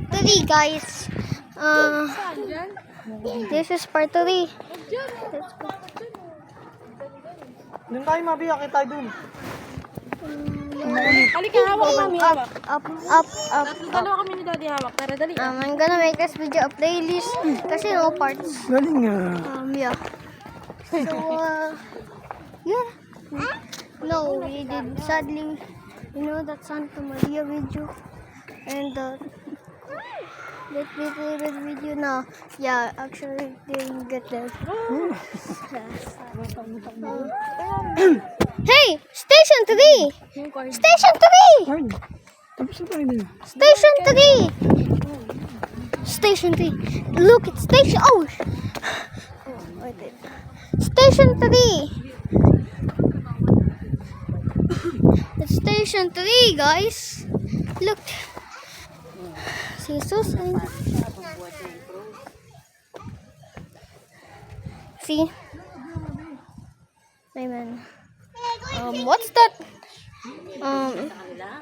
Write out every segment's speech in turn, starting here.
3 guys. This is part 3. Doon tayo mabiyak, tayo doon. Halika, hawak mami, hawak. Up. Dalawa kami ni Daddy hawak. Tara, dali. I'm gonna make this video a playlist kasi no parts. Galing nga. Yeah. So, yeah. No, we did sadly, that Santa Maria video and that video now. Yeah, actually didn't get that. Hey, Station 3! Station 3! Ay, tapos na tayo din. Station 3! Station 3. Look, it's station. Oh! Wait. Station 3! It's Station 3, guys. Look. Jesus. See? Amen. What's that?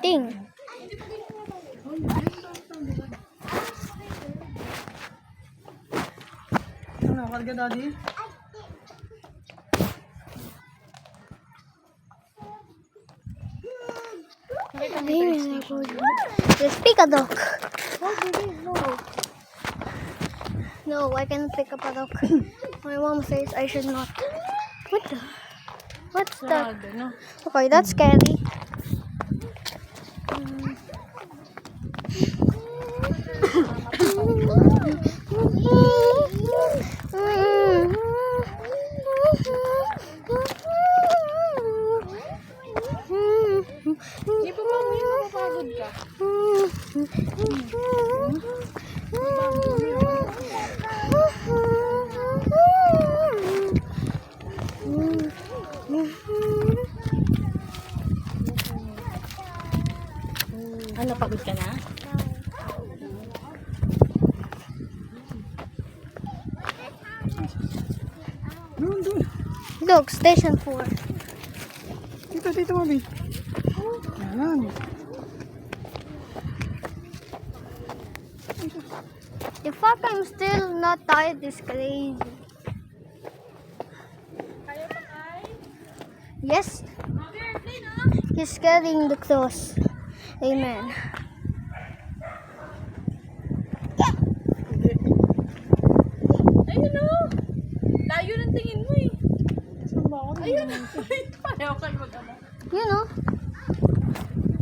Thing. Ano, karga daddy? Let's pick a dog. No, I cannot pick up a dog. My mom says I should not. What's that? Okay, that's scary. Hindi pa mami, mapapagod ka. Ano, pagod ka na? Doon. Look, Station 4. Dito, mami. Yan. The fact I'm still not tired is crazy. Yes. He's carrying the cross. Amen. Ayun o! Layo ng tingin mo eh. Ayun o! Ayaw kayo mag-ama. You know.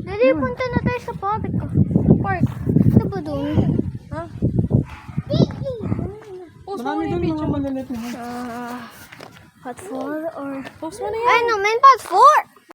Dali, punta na tayo sa park. Ito ba doon? Ha? Post mo Marami yung doon mga picture. malalit na. Part 4 or... Post mo na yan. Ay, no, man, part 4!